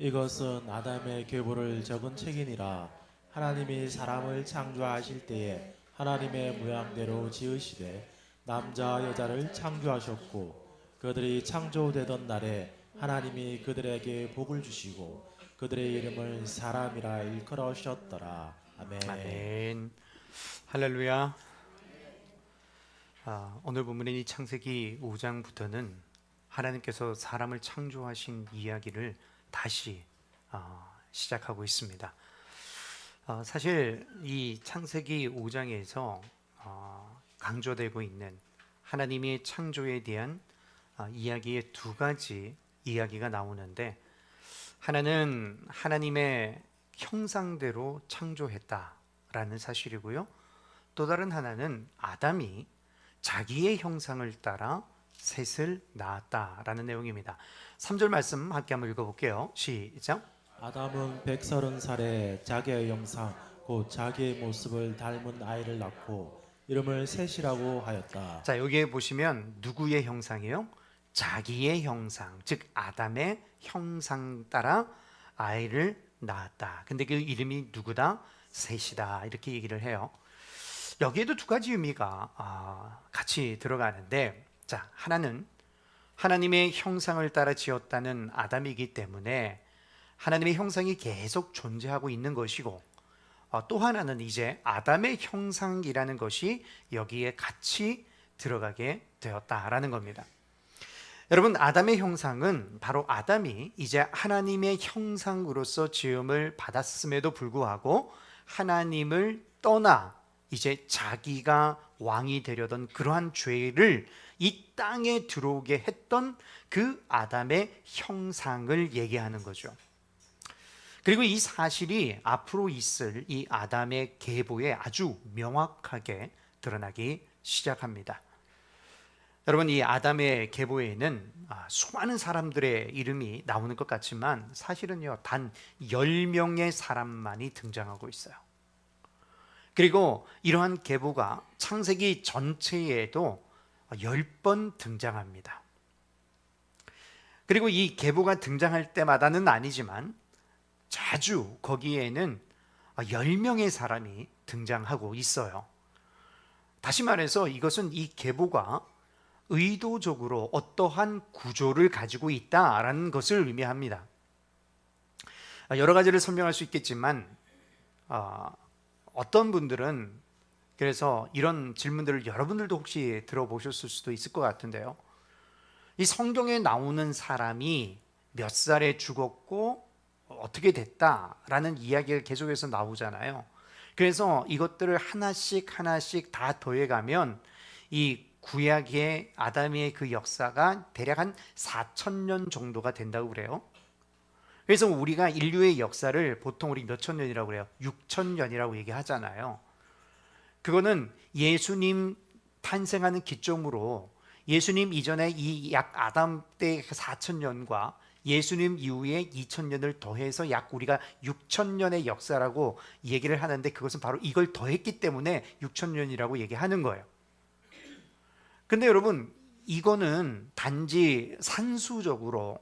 이것은 아담의 계보를 적은 책이니라. 하나님이 사람을 창조하실 때에 하나님의 모양대로 지으시되 남자 여자를 창조하셨고, 그들이 창조되던 날에 하나님이 그들에게 복을 주시고 그들의 이름을 사람이라 일컬으셨더라. 아멘. 아멘. 할렐루야. 오늘 본문인 이 창세기 5장부터는 하나님께서 사람을 창조하신 이야기를 다시 시작하고 있습니다. 사실 이 창세기 5장에서 강조되고 있는 하나님의 창조에 대한 이야기의 두 가지 이야기가 나오는데, 하나는 하나님의 형상대로 창조했다라는 사실이고요. 또 다른 하나는 아담이 자기의 형상을 따라 셋을 낳았다라는 내용입니다. 3절 말씀 함께 한번 읽어볼게요. 시작. 아담은 130살에 자기의 형상 곧 자기의 모습을 닮은 아이를 낳고 이름을 셋이라고 하였다. 자, 여기에 보시면 누구의 형상이요? 자기의 형상, 즉 아담의 형상 따라 아이를 낳았다. 근데 그 이름이 누구다? 셋이다. 이렇게 얘기를 해요. 여기에도 두 가지 의미가 같이 들어가는데, 자, 하나는 하나님의 형상을 따라 지었다는 아담이기 때문에 하나님의 형상이 계속 존재하고 있는 것이고, 또 하나는 이제 아담의 형상이라는 것이 여기에 같이 들어가게 되었다라는 겁니다. 여러분, 아담의 형상은 바로 아담이 이제 하나님의 형상으로서 지음을 받았음에도 불구하고 하나님을 떠나 이제 자기가 왕이 되려던 그러한 죄를 이 땅에 들어오게 했던 그 아담의 형상을 얘기하는 거죠. 그리고 이 사실이 앞으로 있을 이 아담의 계보에 아주 명확하게 드러나기 시작합니다. 여러분, 이 아담의 계보에는 수많은 사람들의 이름이 나오는 것 같지만 사실은요, 단 10명의 사람만이 등장하고 있어요. 그리고 이러한 계보가 창세기 전체에도 10번 등장합니다. 그리고 이 계보가 등장할 때마다는 아니지만 자주 거기에는 10명의 사람이 등장하고 있어요. 다시 말해서 이것은 이 계보가 의도적으로 어떠한 구조를 가지고 있다라는 것을 의미합니다. 여러 가지를 설명할 수 있겠지만 어떤 분들은 그래서 이런 질문들을 여러분들도 혹시 들어보셨을 수도 있을 것 같은데요. 이 성경에 나오는 사람이 몇 살에 죽었고 어떻게 됐다라는 이야기가 계속해서 나오잖아요. 그래서 이것들을 하나씩 하나씩 다 더해가면 이 구약의 아담의 그 역사가 대략 한 4,000년 정도가 된다고 그래요. 그래서 우리가 인류의 역사를 보통 우리 몇천 년이라고 그래요? 6,000년이라고 얘기하잖아요. 그거는 예수님 탄생하는 기점으로 예수님 이전에 이 약 아담 때 4,000년과 예수님 이후에 2,000년을 더해서 약 우리가 6,000년의 역사라고 얘기를 하는데, 그것은 바로 이걸 더했기 때문에 6,000년이라고 얘기하는 거예요. 근데 여러분, 이거는 단지 산수적으로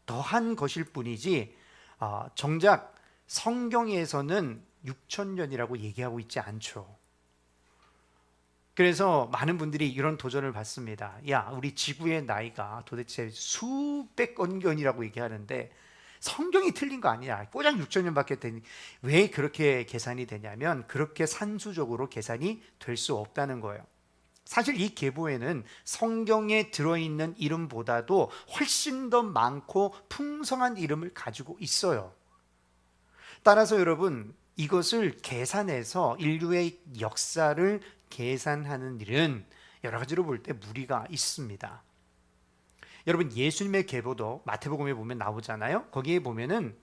더한 것일 뿐이지 정작 성경에서는 6,000년이라고 얘기하고 있지 않죠. 그래서 많은 분들이 이런 도전을 받습니다. 야, 우리 지구의 나이가 도대체 수백억 년이라고 얘기하는데 성경이 틀린 거 아니냐? 꼬장 6,000년밖에 되니 왜 그렇게 계산이 되냐면, 그렇게 산수적으로 계산이 될 수 없다는 거예요. 사실 이 계보에는 성경에 들어있는 이름보다도 훨씬 더 많고 풍성한 이름을 가지고 있어요. 따라서 여러분, 이것을 계산해서 인류의 역사를 계산하는 일은 여러 가지로 볼 때 무리가 있습니다. 여러분, 예수님의 계보도 마태복음에 보면 나오잖아요. 거기에 보면은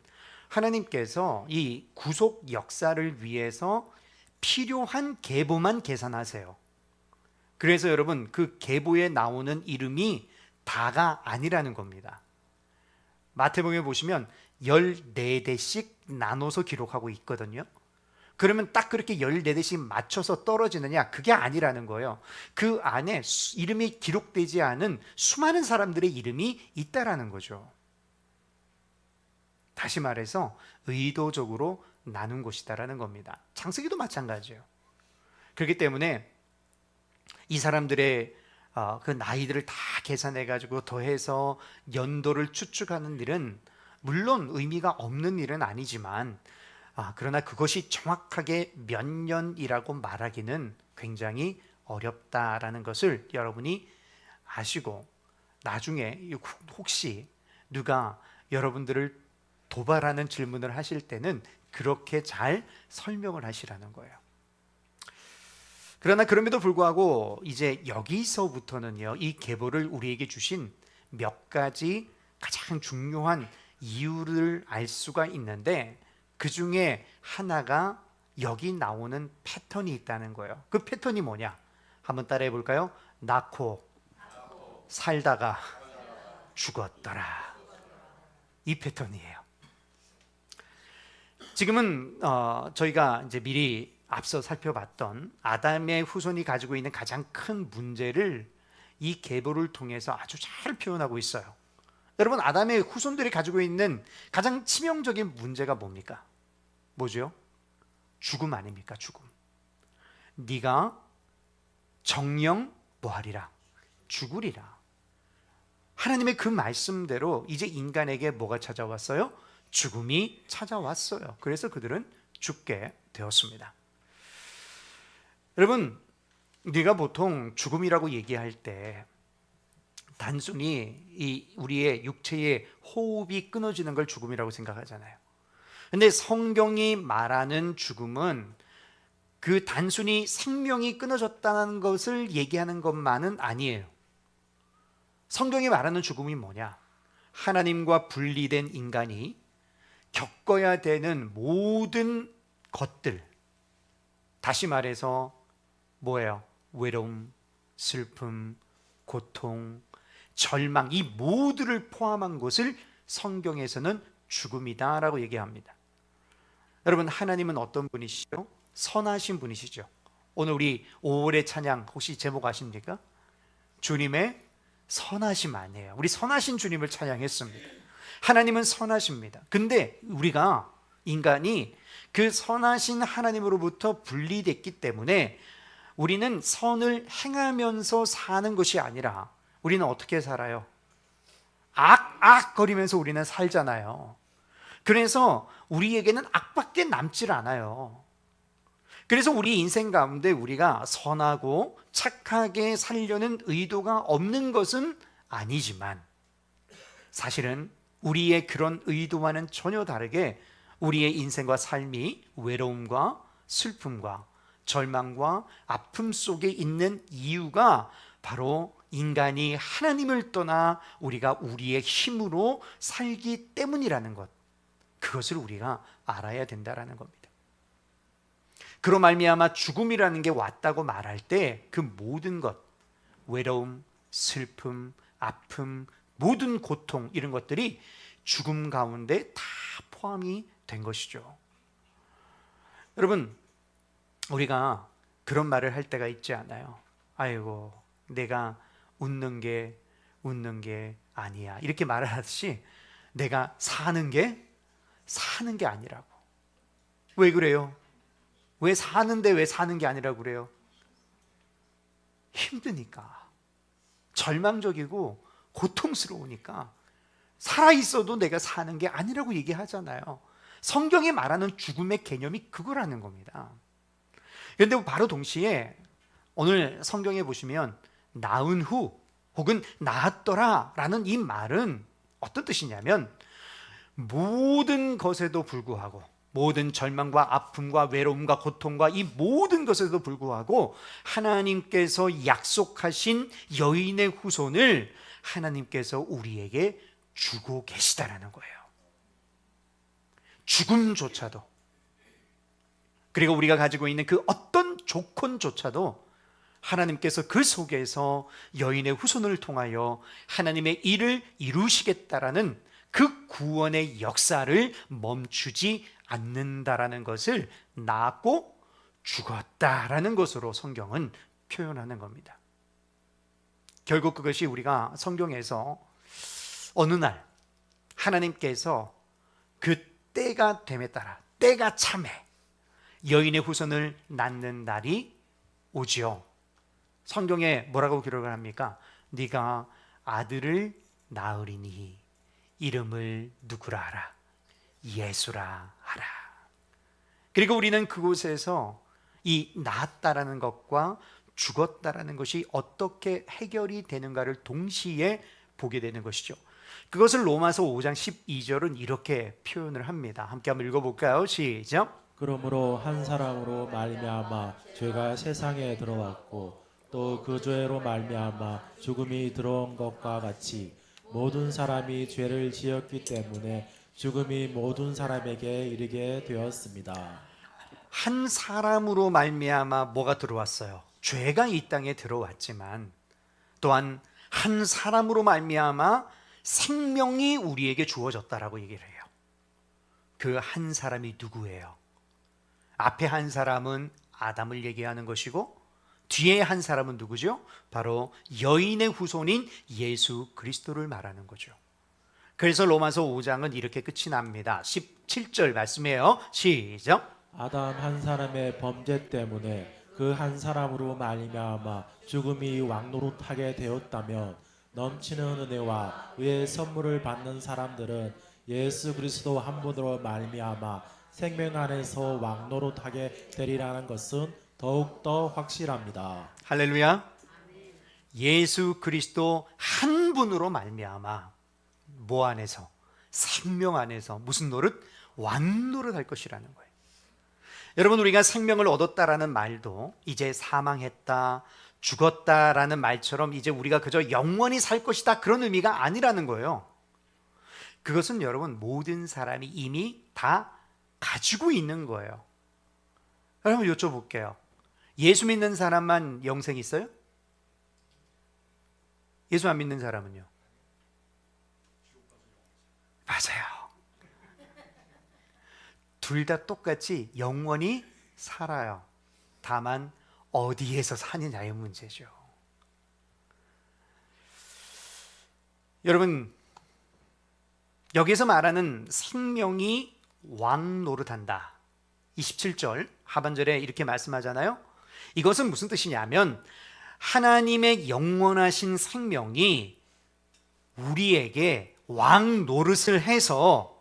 하나님께서 이 구속 역사를 위해서 필요한 계보만 계산하세요. 그래서 여러분, 그 계보에 나오는 이름이 다가 아니라는 겁니다. 마태복음에 보시면 14대씩 나눠서 기록하고 있거든요. 그러면 딱 그렇게 14대씩 맞춰서 떨어지느냐? 그게 아니라는 거예요. 그 안에 이름이 기록되지 않은 수많은 사람들의 이름이 있다라는 거죠. 다시 말해서 의도적으로 나눈 것이다라는 겁니다. 창세기도 마찬가지예요. 그렇기 때문에 이 사람들의 그 나이들을 다 계산해 가지고 더해서 연도를 추측하는 일은 물론 의미가 없는 일은 아니지만 그러나 그것이 정확하게 몇 년이라고 말하기는 굉장히 어렵다라는 것을 여러분이 아시고, 나중에 혹시 누가 여러분들을 도발하는 질문을 하실 때는 그렇게 잘 설명을 하시라는 거예요. 그러나 그럼에도 불구하고 이제 여기서부터는요, 이 계보를 우리에게 주신 몇 가지 가장 중요한 이유를 알 수가 있는데, 그 중에 하나가 여기 나오는 패턴이 있다는 거예요. 그 패턴이 뭐냐? 한번 따라해 볼까요? 낳고 살다가 죽었더라. 이 패턴이에요. 지금은 저희가 이제 미리 앞서 살펴봤던 아담의 후손이 가지고 있는 가장 큰 문제를 이 계보를 통해서 아주 잘 표현하고 있어요. 여러분, 아담의 후손들이 가지고 있는 가장 치명적인 문제가 뭡니까? 뭐죠? 죽음 아닙니까? 죽음. 네가 정령 뭐하리라? 죽으리라. 하나님의 그 말씀대로 이제 인간에게 뭐가 찾아왔어요? 죽음이 찾아왔어요. 그래서 그들은 죽게 되었습니다. 여러분, 우리가 보통 죽음이라고 얘기할 때 단순히 이 우리의 육체의 호흡이 끊어지는 걸 죽음이라고 생각하잖아요. 근데 성경이 말하는 죽음은 그 단순히 생명이 끊어졌다는 것을 얘기하는 것만은 아니에요. 성경이 말하는 죽음이 뭐냐? 하나님과 분리된 인간이 겪어야 되는 모든 것들, 다시 말해서 뭐예요? 외로움, 슬픔, 고통, 절망, 이 모두를 포함한 것을 성경에서는 죽음이다라고 얘기합니다. 여러분, 하나님은 어떤 분이시죠? 선하신 분이시죠. 오늘 우리 5월의 찬양 혹시 제목 아십니까? 주님의 선하심 아니에요. 우리 선하신 주님을 찬양했습니다. 하나님은 선하십니다. 근데 우리가 인간이 그 선하신 하나님으로부터 분리됐기 때문에 우리는 선을 행하면서 사는 것이 아니라 우리는 어떻게 살아요? 악악거리면서 우리는 살잖아요. 그래서 우리에게는 악밖에 남질 않아요. 그래서 우리 인생 가운데 우리가 선하고 착하게 살려는 의도가 없는 것은 아니지만, 사실은 우리의 그런 의도와는 전혀 다르게 우리의 인생과 삶이 외로움과 슬픔과 절망과 아픔 속에 있는 이유가 바로 인간이 하나님을 떠나 우리가 우리의 힘으로 살기 때문이라는 것, 그것을 우리가 알아야 된다는 겁니다. 그로 말미암아 죽음이라는 게 왔다고 말할 때 그 모든 것, 외로움, 슬픔, 아픔, 모든 고통, 이런 것들이 죽음 가운데 다 포함이 된 것이죠. 여러분, 우리가 그런 말을 할 때가 있지 않아요? 아이고, 내가 웃는 게 아니야, 이렇게 말을 하듯이 내가 사는 게 아니라고. 왜 그래요? 왜 사는데 왜 사는 게 아니라고 그래요? 힘드니까, 절망적이고 고통스러우니까 살아있어도 내가 사는 게 아니라고 얘기하잖아요. 성경이 말하는 죽음의 개념이 그거라는 겁니다. 그런데 바로 동시에 오늘 성경에 보시면 나은 후 혹은 나았더라 라는 이 말은 어떤 뜻이냐면, 모든 것에도 불구하고, 모든 절망과 아픔과 외로움과 고통과 이 모든 것에도 불구하고 하나님께서 약속하신 여인의 후손을 하나님께서 우리에게 주고 계시다라는 거예요. 죽음조차도, 그리고 우리가 가지고 있는 그 어떤 조건조차도 하나님께서 그 속에서 여인의 후손을 통하여 하나님의 일을 이루시겠다라는 그 구원의 역사를 멈추지 않는다라는 것을, 낳았고 죽었다라는 것으로 성경은 표현하는 겁니다. 결국 그것이 우리가 성경에서 어느 날 하나님께서 그 때가 됨에 따라 때가 참해 여인의 후손을 낳는 날이 오지요. 성경에 뭐라고 기록을 합니까? 네가 아들을 낳으리니 이름을 누구라 하라? 예수라 하라. 그리고 우리는 그곳에서 이 낳았다라는 것과 죽었다라는 것이 어떻게 해결이 되는가를 동시에 보게 되는 것이죠. 그것을 로마서 5장 12절은 이렇게 표현을 합니다. 함께 한번 읽어볼까요? 시작. 그러므로 한 사람으로 말미암아 죄가 세상에 들어왔고 또 그 죄로 말미암아 죽음이 들어온 것과 같이 모든 사람이 죄를 지었기 때문에 죽음이 모든 사람에게 이르게 되었습니다. 한 사람으로 말미암아 뭐가 들어왔어요? 죄가 이 땅에 들어왔지만 또한 한 사람으로 말미암아 생명이 우리에게 주어졌다라고 얘기를 해요. 그 한 사람이 누구예요? 앞에 한 사람은 아담을 얘기하는 것이고 뒤에 한 사람은 누구죠? 바로 여인의 후손인 예수 그리스도를 말하는 거죠. 그래서 로마서 5장은 이렇게 끝이 납니다. 17절 말씀이에요. 시작. 아담 한 사람의 범죄 때문에 그 한 사람으로 말미암아 죽음이 왕노릇하게 되었다면 넘치는 은혜와 의의 선물을 받는 사람들은 예수 그리스도 한 분으로 말미암아 생명 안에서 왕노릇하게 되리라는 것은 더욱더 확실합니다. 할렐루야. 예수 그리스도 한 분으로 말미암아 뭐 안에서? 생명 안에서 무슨 노릇? 왕노릇 할 것이라는 거예요. 여러분, 우리가 생명을 얻었다라는 말도 이제 사망했다, 죽었다라는 말처럼 이제 우리가 그저 영원히 살 것이다 그런 의미가 아니라는 거예요. 그것은 여러분 모든 사람이 이미 다 가지고 있는 거예요. 여러분 여쭤볼게요. 예수 믿는 사람만 영생 있어요? 예수 안 믿는 사람은요? 맞아요. 둘 다 똑같이 영원히 살아요. 다만 어디에서 사느냐의 문제죠. 여러분, 여기서 말하는 생명이 왕 노릇한다. 27절 하반절에 이렇게 말씀하잖아요. 이것은 무슨 뜻이냐면 하나님의 영원하신 생명이 우리에게 왕 노릇을 해서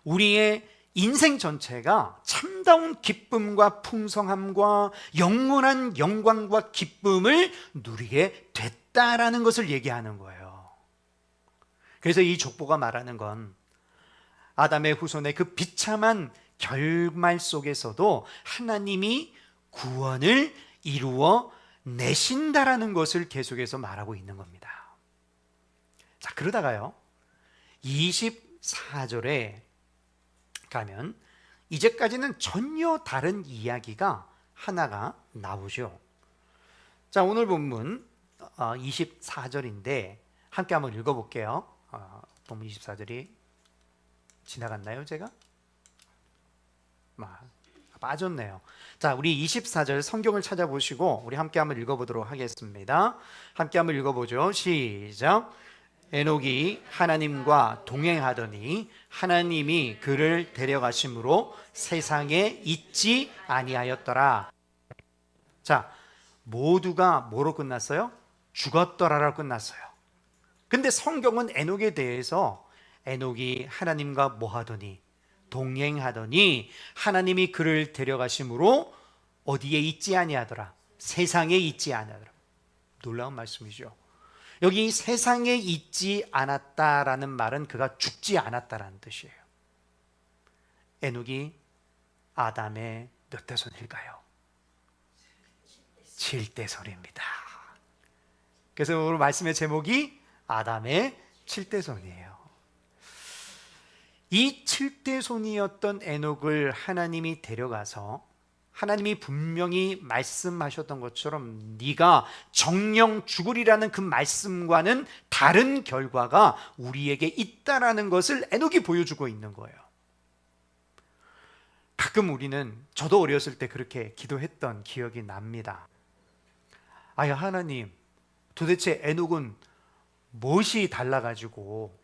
우리의 인생 전체가 참다운 기쁨과 풍성함과 영원한 영광과 기쁨을 누리게 됐다라는 것을 얘기하는 거예요. 그래서 이 족보가 말하는 건 아담의 후손의 그 비참한 결말 속에서도 하나님이 구원을 이루어 내신다라는 것을 계속해서 말하고 있는 겁니다. 자, 그러다가요 24절에 가면 이제까지는 전혀 다른 이야기가 하나가 나오죠. 자, 오늘 본문 24절인데 함께 한번 읽어볼게요. 본문 24절이 지나갔나요, 제가? 빠졌네요. 자, 우리 24절 성경을 찾아보시고 우리 함께 한번 읽어보도록 하겠습니다. 함께 한번 읽어보죠. 시작. 에녹이 하나님과 동행하더니 하나님이 그를 데려가심으로 세상에 있지 아니하였더라. 자, 모두가 뭐로 끝났어요? 죽었더라로 끝났어요. 근데 성경은 에녹에 대해서 에녹이 하나님과 뭐 하더니 동행하더니 하나님이 그를 데려가심으로 어디에 있지 아니하더라? 세상에 있지 아니하더라. 놀라운 말씀이죠. 여기 세상에 있지 않았다라는 말은 그가 죽지 않았다라는 뜻이에요. 에녹이 아담의 몇 대손일까요? 7대손입니다. 그래서 오늘 말씀의 제목이 아담의 7대손이에요. 이 7대손이었던 에녹을 하나님이 데려가서 하나님이 분명히 말씀하셨던 것처럼 네가 정령 죽으리라는 그 말씀과는 다른 결과가 우리에게 있다라는 것을 에녹이 보여주고 있는 거예요. 가끔 우리는, 저도 어렸을 때 그렇게 기도했던 기억이 납니다. 아야, 하나님, 도대체 에녹은 무엇이 달라가지고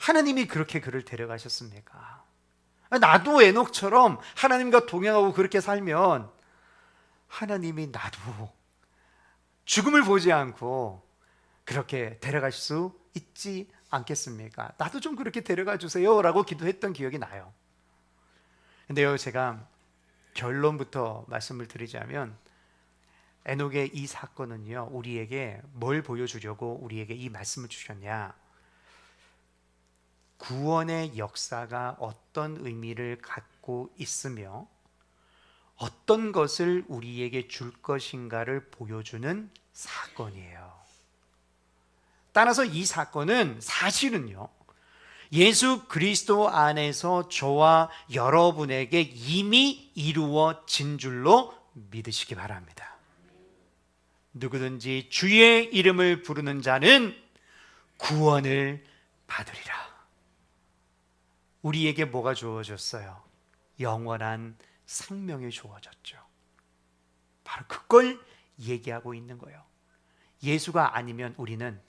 하나님이 그렇게 그를 데려가셨습니까? 나도 에녹처럼 하나님과 동행하고 그렇게 살면 하나님이 나도 죽음을 보지 않고 그렇게 데려가실 수 있지 않겠습니까? 나도 좀 그렇게 데려가 주세요 라고 기도했던 기억이 나요. 근데요, 제가 결론부터 말씀을 드리자면 에녹의 이 사건은요, 우리에게 뭘 보여주려고 우리에게 이 말씀을 주셨냐? 구원의 역사가 어떤 의미를 갖고 있으며 어떤 것을 우리에게 줄 것인가를 보여주는 사건이에요. 따라서 이 사건은 사실은요, 예수 그리스도 안에서 저와 여러분에게 이미 이루어진 줄로 믿으시기 바랍니다. 누구든지 주의 이름을 부르는 자는 구원을 받으리라. 우리에게 뭐가 주어졌어요? 영원한 생명이 주어졌죠. 바로 그걸 얘기하고 있는 거예요. 예수가 아니면 우리는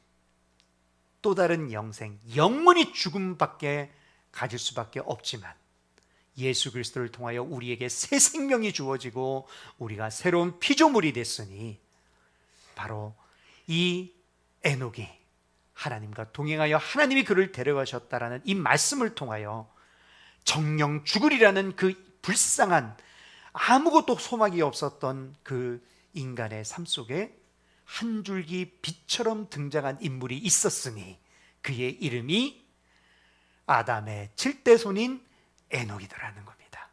또 다른 영생, 영원히 죽음밖에 가질 수밖에 없지만 예수 그리스도를 통하여 우리에게 새 생명이 주어지고 우리가 새로운 피조물이 됐으니 바로 이 에녹이 하나님과 동행하여 하나님이 그를 데려가셨다라는 이 말씀을 통하여 정령 죽으리라는 그 불쌍한 아무것도 소망이 없었던 그 인간의 삶 속에 한 줄기 빛처럼 등장한 인물이 있었으니 그의 이름이 아담의 7대 손인 에녹이더라는 겁니다.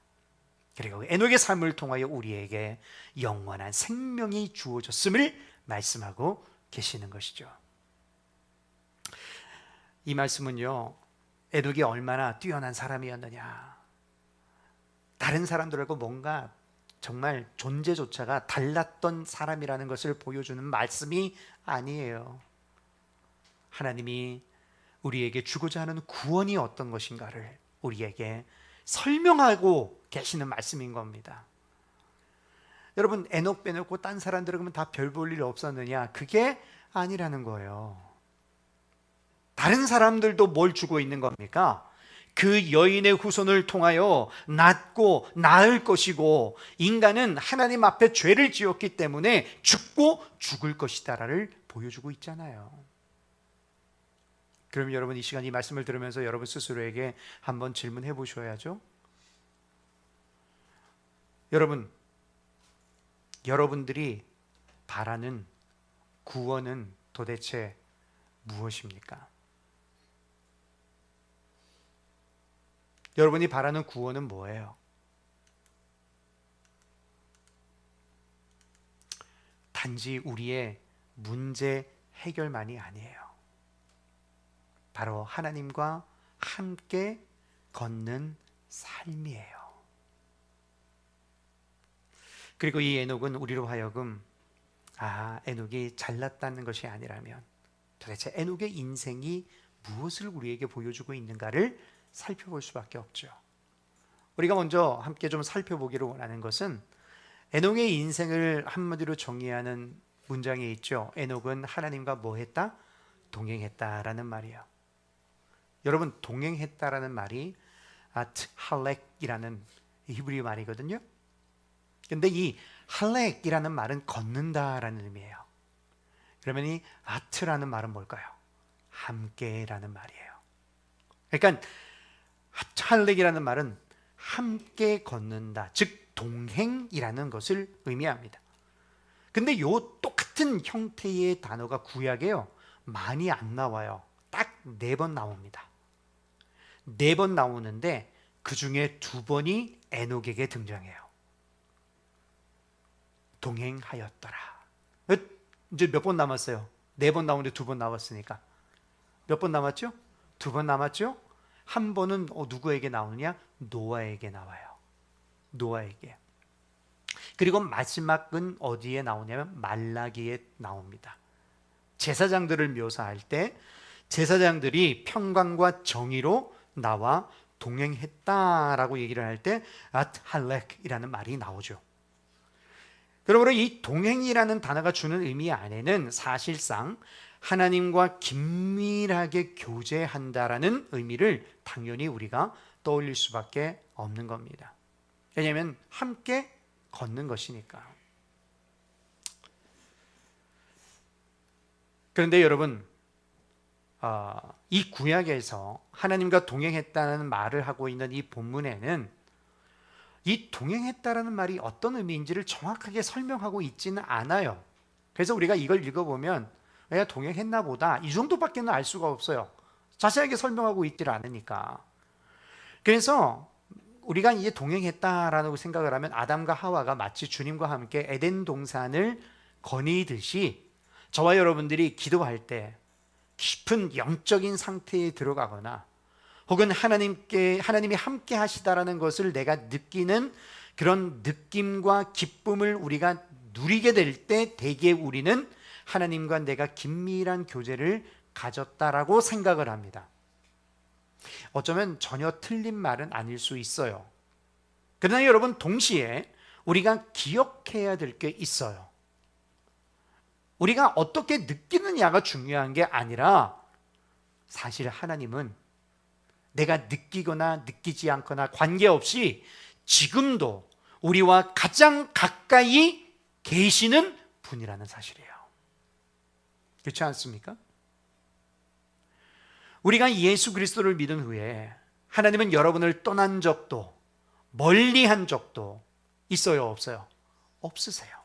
그리고 에녹의 삶을 통하여 우리에게 영원한 생명이 주어졌음을 말씀하고 계시는 것이죠. 이 말씀은요, 에녹이 얼마나 뛰어난 사람이었느냐, 다른 사람들하고 뭔가 정말 존재조차가 달랐던 사람이라는 것을 보여주는 말씀이 아니에요. 하나님이 우리에게 주고자 하는 구원이 어떤 것인가를 우리에게 설명하고 계시는 말씀인 겁니다. 여러분, 에녹 빼놓고 딴 사람들 그러면 다 별 볼 일 없었느냐? 그게 아니라는 거예요. 다른 사람들도 뭘 주고 있는 겁니까? 그 여인의 후손을 통하여 낫고 나을 것이고 인간은 하나님 앞에 죄를 지었기 때문에 죽고 죽을 것이다를 보여주고 있잖아요. 그럼 여러분, 이 시간 이 말씀을 들으면서 여러분 스스로에게 한번 질문해 보셔야죠. 여러분들이 바라는 구원은 도대체 무엇입니까? 여러분이 바라는 구원은 뭐예요? 단지 우리의 문제 해결만이 아니에요. 바로 하나님과 함께 걷는 삶이에요. 그리고 이 에녹은 우리로 하여금 에녹이 잘났다는 것이 아니라면 도대체 에녹의 인생이 무엇을 우리에게 보여주고 있는가를 살펴볼 수밖에 없죠. 우리가 먼저 함께 좀 살펴보기를 원하는 것은 에녹의 인생을 한마디로 정의하는 문장이 있죠. 에녹은 하나님과 뭐 했다? 동행했다라는 말이에요. 여러분, 동행했다라는 말이 할렉이라는 히브리 말이거든요. 근데 이 할렉이라는 말은 걷는다라는 의미예요. 그러면 이 아트라는 말은 뭘까요? 함께라는 말이에요. 그러니까 할렉이라는 말은 함께 걷는다, 즉 동행이라는 것을 의미합니다. 근데 요 똑같은 형태의 단어가 구약에요, 많이 안 나와요. 딱 4번 나옵니다. 4번 나오는데 그 중에 2번이 에녹에게 등장해요. 동행하였더라. 이제 몇 번 남았어요? 4번 나오는데 2번 나왔으니까 몇 번 남았죠? 2번 남았죠? 한 번은 누구에게 나오느냐? 노아에게 나와요. 노아에게. 그리고 마지막은 어디에 나오냐면 말라기에 나옵니다. 제사장들을 묘사할 때 제사장들이 평강과 정의로 나와 동행했다라고 얘기를 할 때 할렉이라는 말이 나오죠. 그러므로 이 동행이라는 단어가 주는 의미 안에는 사실상 하나님과 긴밀하게 교제한다라는 의미를 당연히 우리가 떠올릴 수밖에 없는 겁니다. 왜냐하면 함께 걷는 것이니까. 그런데 여러분, 이 구약에서 하나님과 동행했다는 말을 하고 있는 이 본문에는 이 동행했다라는 말이 어떤 의미인지를 정확하게 설명하고 있지는 않아요. 그래서 우리가 이걸 읽어보면 왜 동행했나 보다 이 정도밖에는 알 수가 없어요. 자세하게 설명하고 있지를 않으니까. 그래서 우리가 이제 동행했다라고 생각을 하면 아담과 하와가 마치 주님과 함께 에덴 동산을 거니듯이 저와 여러분들이 기도할 때 깊은 영적인 상태에 들어가거나 혹은 하나님이 함께 하시다라는 것을 내가 느끼는 그런 느낌과 기쁨을 우리가 누리게 될 때 대개 우리는 하나님과 내가 긴밀한 교제를 가졌다라고 생각을 합니다. 어쩌면 전혀 틀린 말은 아닐 수 있어요. 그러나 여러분, 동시에 우리가 기억해야 될 게 있어요. 우리가 어떻게 느끼느냐가 중요한 게 아니라 사실 하나님은 내가 느끼거나 느끼지 않거나 관계없이 지금도 우리와 가장 가까이 계시는 분이라는 사실이에요. 그렇지 않습니까? 우리가 예수 그리스도를 믿은 후에 하나님은 여러분을 떠난 적도 멀리한 적도 있어요, 없어요? 없으세요.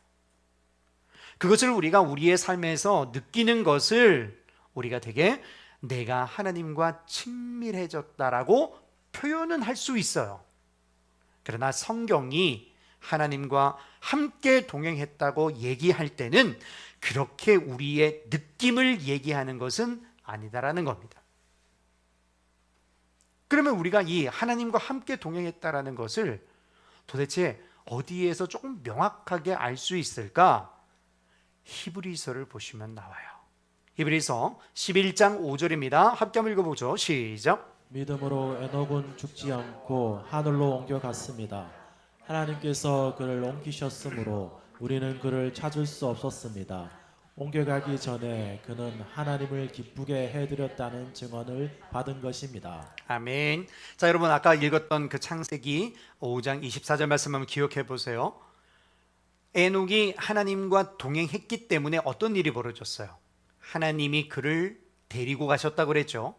그것을 우리가 우리의 삶에서 느끼는 것을 우리가 되게 내가 하나님과 친밀해졌다라고 표현은 할 수 있어요. 그러나 성경이 하나님과 함께 동행했다고 얘기할 때는 그렇게 우리의 느낌을 얘기하는 것은 아니다라는 겁니다. 그러면 우리가 이 하나님과 함께 동행했다라는 것을 도대체 어디에서 조금 명확하게 알 수 있을까? 히브리서를 보시면 나와요. 히브리서 11장 5절입니다. 함께 한번 읽어보죠. 시작. 믿음으로 에녹은 죽지 않고 하늘로 옮겨갔습니다. 하나님께서 그를 옮기셨으므로 우리는 그를 찾을 수 없었습니다. 옮겨가기 전에 그는 하나님을 기쁘게 해드렸다는 증언을 받은 것입니다. 아멘. 자, 여러분 아까 읽었던 그 창세기 5장 24절 말씀 한번 기억해 보세요. 에녹이 하나님과 동행했기 때문에 어떤 일이 벌어졌어요? 하나님이 그를 데리고 가셨다고 그랬죠.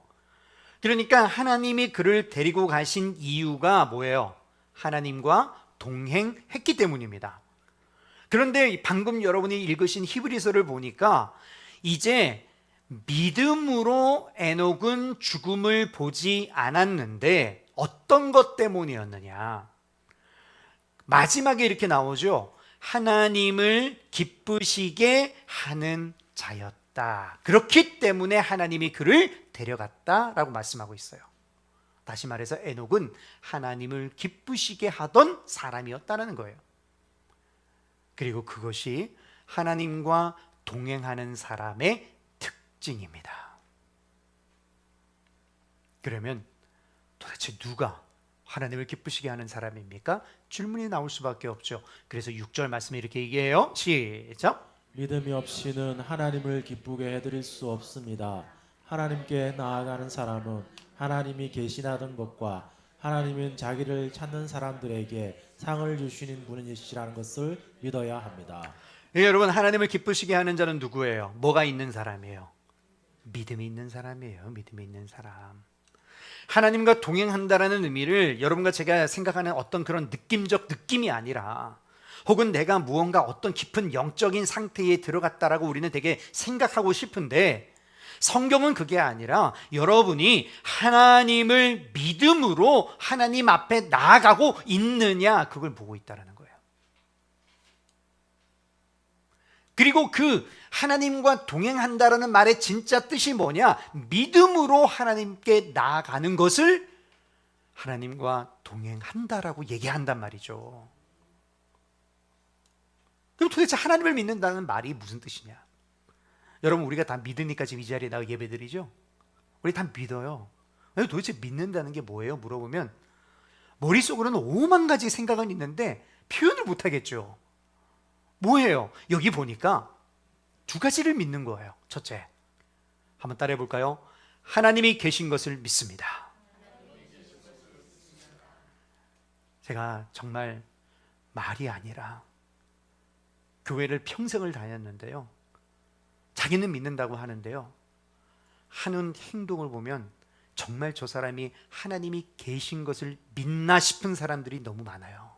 그러니까 하나님이 그를 데리고 가신 이유가 뭐예요? 하나님과 동행했기 때문입니다. 그런데 방금 여러분이 읽으신 히브리서를 보니까 이제 믿음으로 에녹은 죽음을 보지 않았는데 어떤 것 때문이었느냐? 마지막에 이렇게 나오죠. 하나님을 기쁘시게 하는 자였다. 그렇기 때문에 하나님이 그를 데려갔다라고 말씀하고 있어요. 다시 말해서 에녹은 하나님을 기쁘시게 하던 사람이었다는 거예요. 그리고 그것이 하나님과 동행하는 사람의 특징입니다. 그러면 도대체 누가 하나님을 기쁘시게 하는 사람입니까? 질문이 나올 수밖에 없죠. 그래서 6절 말씀에 이렇게 얘기해요. 시작. 믿음이 없이는 하나님을 기쁘게 해드릴 수 없습니다. 하나님께 나아가는 사람은 하나님이 계시다는 것과 하나님은 자기를 찾는 사람들에게 상을 주시는 분이시라는 것을 믿어야 합니다. 예, 여러분, 하나님을 기쁘시게 하는 자는 누구예요? 뭐가 있는 사람이에요? 믿음이 있는 사람이에요. 믿음이 있는 사람. 하나님과 동행한다라는 의미를 여러분과 제가 생각하는 어떤 그런 느낌적 느낌이 아니라 혹은 내가 무언가 어떤 깊은 영적인 상태에 들어갔다라고 우리는 되게 생각하고 싶은데 성경은 그게 아니라 여러분이 하나님을 믿음으로 하나님 앞에 나아가고 있느냐 그걸 보고 있다는 거예요. 그리고 그 하나님과 동행한다라는 말의 진짜 뜻이 뭐냐? 믿음으로 하나님께 나아가는 것을 하나님과 동행한다라고 얘기한단 말이죠. 그럼 도대체 하나님을 믿는다는 말이 무슨 뜻이냐? 여러분, 우리가 다 믿으니까 지금 이 자리에 나와 예배드리죠? 우리 다 믿어요. 도대체 믿는다는 게 뭐예요? 물어보면 머릿속으로는 5만 가지 생각은 있는데 표현을 못 하겠죠. 뭐예요? 여기 보니까 두 가지를 믿는 거예요. 첫째, 한번 따라해 볼까요? 하나님이 계신 것을 믿습니다. 제가 정말 말이 아니라 교회를 평생을 다녔는데요, 자기는 믿는다고 하는데요, 하는 행동을 보면 정말 저 사람이 하나님이 계신 것을 믿나 싶은 사람들이 너무 많아요.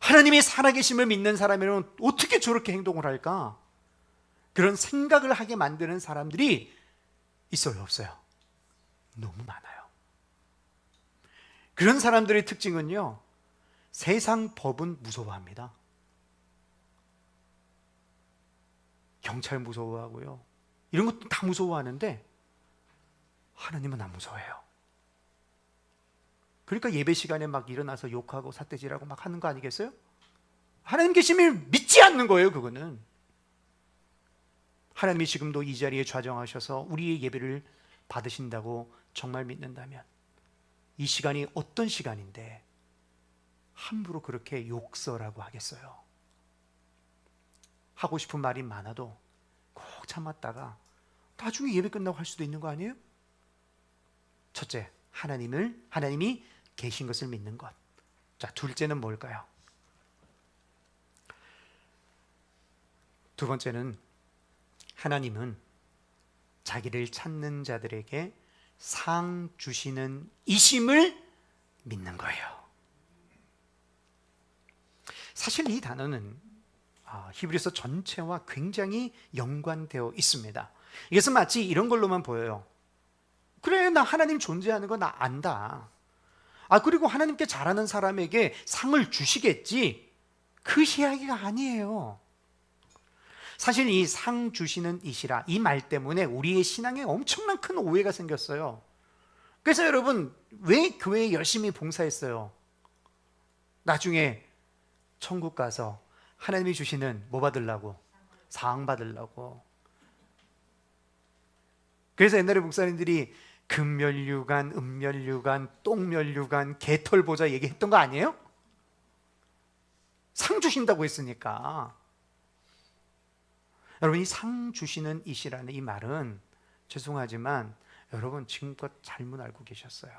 하나님이 살아계심을 믿는 사람이면 어떻게 저렇게 행동을 할까? 그런 생각을 하게 만드는 사람들이 있어요, 없어요? 너무 많아요. 그런 사람들의 특징은요, 세상 법은 무서워합니다. 경찰 무서워하고요, 이런 것도 다 무서워하는데 하나님은 안 무서워해요. 그러니까 예배 시간에 막 일어나서 욕하고 삿대질하고 막 하는 거 아니겠어요? 하나님 계심을 믿지 않는 거예요. 그거는 하나님이 지금도 이 자리에 좌정하셔서 우리의 예배를 받으신다고 정말 믿는다면, 이 시간이 어떤 시간인데 함부로 그렇게 욕설하고 하겠어요? 하고 싶은 말이 많아도 꼭 참았다가 나중에 예배 끝나고 할 수도 있는 거 아니에요? 첫째, 하나님이 계신 것을 믿는 것. 자, 둘째는 뭘까요? 두 번째는 하나님은 자기를 찾는 자들에게 상 주시는 이심을 믿는 거예요. 사실 이 단어는 히브리서 전체와 굉장히 연관되어 있습니다. 이것은 마치 이런 걸로만 보여요. 그래, 나 하나님 존재하는 거 나 안다. 그리고 하나님께 잘하는 사람에게 상을 주시겠지. 그 이야기가 아니에요. 사실 이 상 주시는 이시라, 이 말 때문에 우리의 신앙에 엄청난 큰 오해가 생겼어요. 그래서 여러분, 왜 교회에 열심히 봉사했어요? 나중에 천국 가서 하나님이 주시는 뭐 받으려고? 상 받으려고. 그래서 옛날에 목사님들이 금면류관, 은면류관, 똥면류관, 개털보자 얘기했던 거 아니에요? 상 주신다고 했으니까. 여러분, 이 상 주시는 이시라는 이 말은, 죄송하지만 여러분 지금껏 잘못 알고 계셨어요.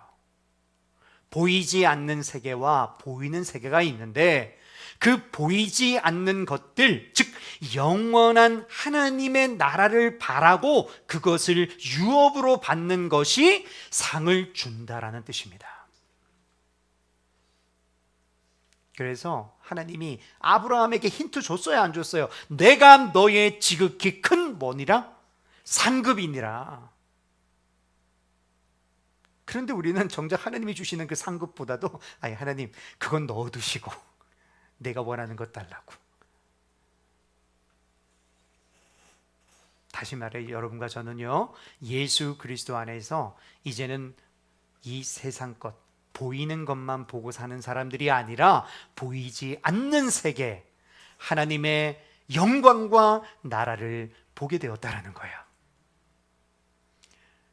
보이지 않는 세계와 보이는 세계가 있는데, 그 보이지 않는 것들, 즉 영원한 하나님의 나라를 바라고 그것을 유업으로 받는 것이 상을 준다라는 뜻입니다. 그래서 하나님이 아브라함에게 힌트 줬어요, 안 줬어요? 내가 너의 지극히 큰 뭐니라? 상급이니라. 그런데 우리는 정작 하나님이 주시는 그 상급보다도 하나님 그건 넣어두시고 내가 원하는 것 달라고. 다시 말해, 여러분과 저는요, 예수 그리스도 안에서 이제는 이 세상 것, 보이는 것만 보고 사는 사람들이 아니라 보이지 않는 세계, 하나님의 영광과 나라를 보게 되었다라는 거예요.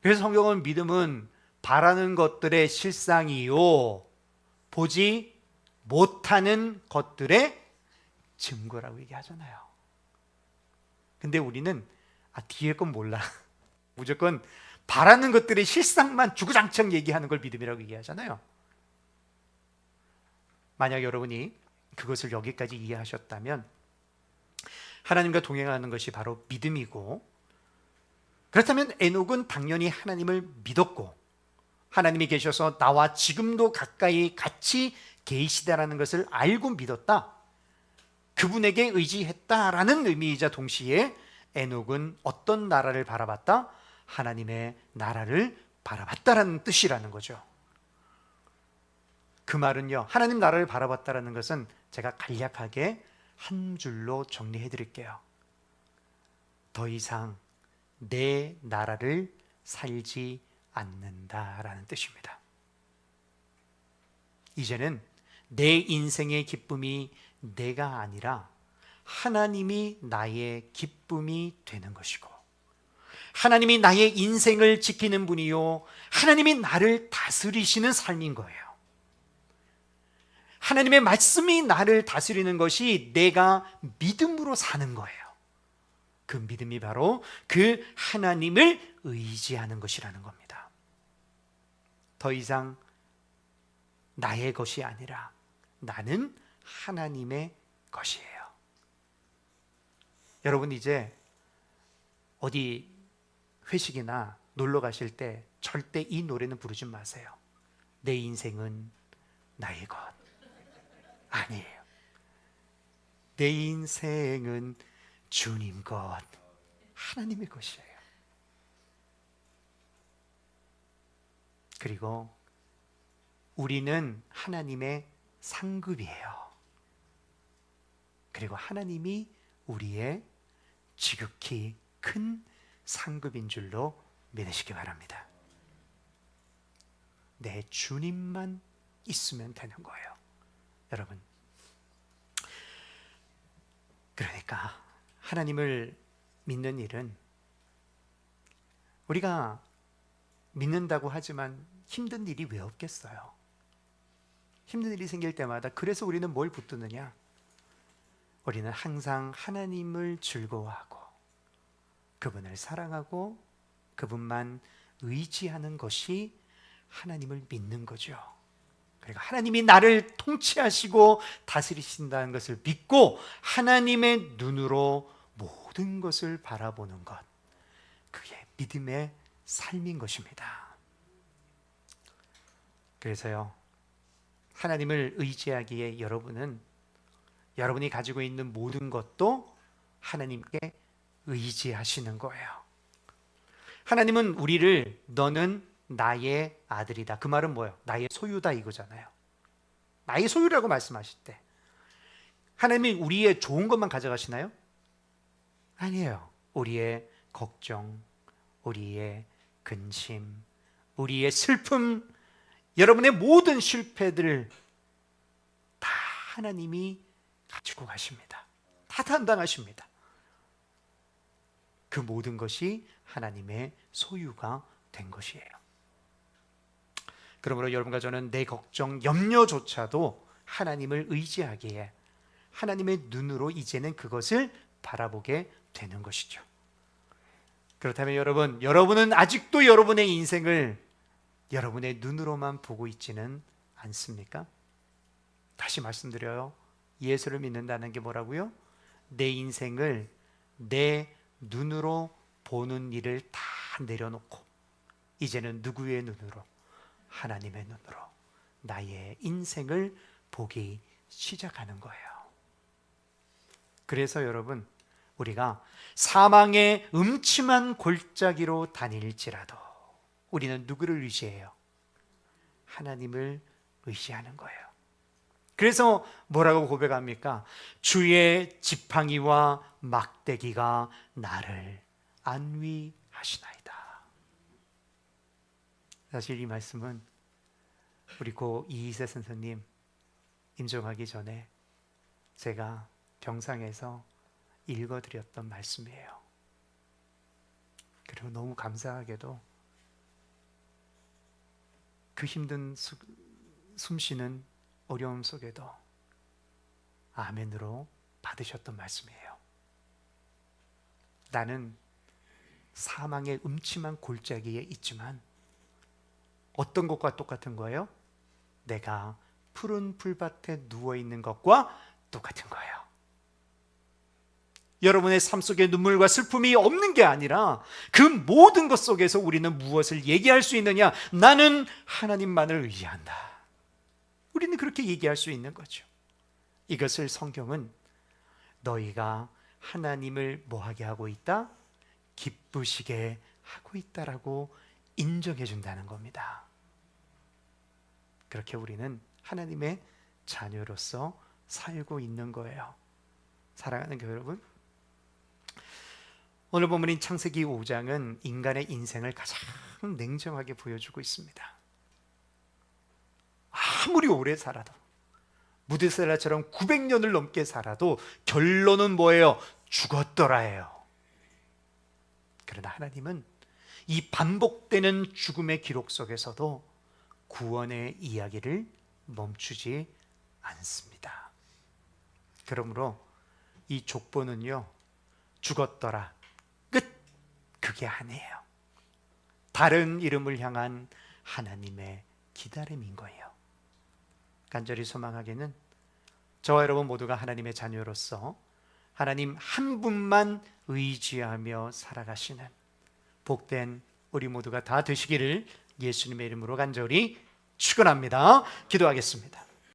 그래서 성경은 믿음은 바라는 것들의 실상이요, 보지 못하는 것들의 증거라고 얘기하잖아요. 근데 우리는 뒤에 건 몰라. 무조건 바라는 것들의 실상만 주구장창 얘기하는 걸 믿음이라고 얘기하잖아요. 만약 여러분이 그것을 여기까지 이해하셨다면 하나님과 동행하는 것이 바로 믿음이고, 그렇다면 에녹은 당연히 하나님을 믿었고, 하나님이 계셔서 나와 지금도 가까이 같이 계시다라는 것을 알고 믿었다, 그분에게 의지했다라는 의미이자 동시에 에녹은 어떤 나라를 바라봤다? 하나님의 나라를 바라봤다라는 뜻이라는 거죠. 그 말은요, 하나님 나라를 바라봤다라는 것은 제가 간략하게 한 줄로 정리해 드릴게요. 더 이상 내 나라를 살지 않는다라는 뜻입니다. 이제는 내 인생의 기쁨이 내가 아니라 하나님이 나의 기쁨이 되는 것이고, 하나님이 나의 인생을 지키는 분이요, 하나님이 나를 다스리시는 삶인 거예요. 하나님의 말씀이 나를 다스리는 것이 내가 믿음으로 사는 거예요. 그 믿음이 바로 그 하나님을 의지하는 것이라는 겁니다. 더 이상 나의 것이 아니라 나는 하나님의 것이에요. 여러분 이제 어디 회식이나 놀러 가실 때 절대 이 노래는 부르지 마세요. 내 인생은 나의 것 아니에요. 내 인생은 주님 것, 하나님의 것이에요. 그리고 우리는 하나님의 상급이에요. 그리고 하나님이 우리의 지극히 큰 상급인 줄로 믿으시기 바랍니다. 내 주님만 있으면 되는 거예요. 여러분, 그러니까 하나님을 믿는 일은 우리가 믿는다고 하지만 힘든 일이 왜 없겠어요? 힘든 일이 생길 때마다 그래서 우리는 뭘 붙드느냐? 우리는 항상 하나님을 즐거워하고 그분을 사랑하고 그분만 의지하는 것이 하나님을 믿는 거죠. 그러니까 하나님이 나를 통치하시고 다스리신다는 것을 믿고 하나님의 눈으로 모든 것을 바라보는 것, 그게 믿음의 삶인 것입니다. 그래서요, 하나님을 의지하기에 여러분이 가지고 있는 모든 것도 하나님께 의지하시는 거예요. 하나님은 우리를 너는 나의 아들이다. 그 말은 뭐예요? 나의 소유다 이거잖아요. 나의 소유라고 말씀하실 때 하나님이 우리의 좋은 것만 가져가시나요? 아니에요. 우리의 걱정, 우리의 근심, 우리의 슬픔, 여러분의 모든 실패들을 다 하나님이 가지고 가십니다. 다 담당하십니다. 그 모든 것이 하나님의 소유가 된 것이에요. 그러므로 여러분과 저는 내 걱정, 염려조차도 하나님을 의지하기에 하나님의 눈으로 이제는 그것을 바라보게 되는 것이죠. 그렇다면 여러분은 아직도 여러분의 인생을 여러분의 눈으로만 보고 있지는 않습니까? 다시 말씀드려요. 예수를 믿는다는 게 뭐라고요? 내 인생을 내 눈으로 보는 일을 다 내려놓고 이제는 누구의 눈으로? 하나님의 눈으로 나의 인생을 보기 시작하는 거예요. 그래서 여러분, 우리가 사망의 음침한 골짜기로 다닐지라도 우리는 누구를 의지해요? 하나님을 의지하는 거예요. 그래서 뭐라고 고백합니까? 주의 지팡이와 막대기가 나를 안위하시나이다. 사실 이 말씀은 우리 고 이희세 선생님 임종하기 전에 제가 병상에서 읽어드렸던 말씀이에요. 그리고 너무 감사하게도 그 힘든 숨쉬는 어려움 속에도 아멘으로 받으셨던 말씀이에요. 나는 사망의 음침한 골짜기에 있지만 어떤 것과 똑같은 거예요? 내가 푸른 풀밭에 누워있는 것과 똑같은 거예요. 여러분의 삶 속에 눈물과 슬픔이 없는 게 아니라 그 모든 것 속에서 우리는 무엇을 얘기할 수 있느냐? 나는 하나님만을 의지한다. 우리는 그렇게 얘기할 수 있는 거죠. 이것을 성경은 너희가 하나님을 뭐하게 하고 있다? 기쁘시게 하고 있다라고 인정해 준다는 겁니다. 그렇게 우리는 하나님의 자녀로서 살고 있는 거예요. 사랑하는 교회 여러분, 오늘 본문인 창세기 5장은 인간의 인생을 가장 냉정하게 보여주고 있습니다. 아무리 오래 살아도 무드셀라처럼 900년을 넘게 살아도 결론은 뭐예요? 죽었더라예요. 그러나 하나님은 이 반복되는 죽음의 기록 속에서도 구원의 이야기를 멈추지 않습니다. 그러므로 이 족보는요, 죽었더라. 끝. 그게 아니에요. 다른 이름을 향한 하나님의 기다림인 거예요. 간절히 소망하기는 저와 여러분 모두가 하나님의 자녀로서 하나님 한 분만 의지하며 살아가시는 복된 우리 모두가 다 되시기를 예수님의 이름으로 간절히 축원합니다. 기도하겠습니다.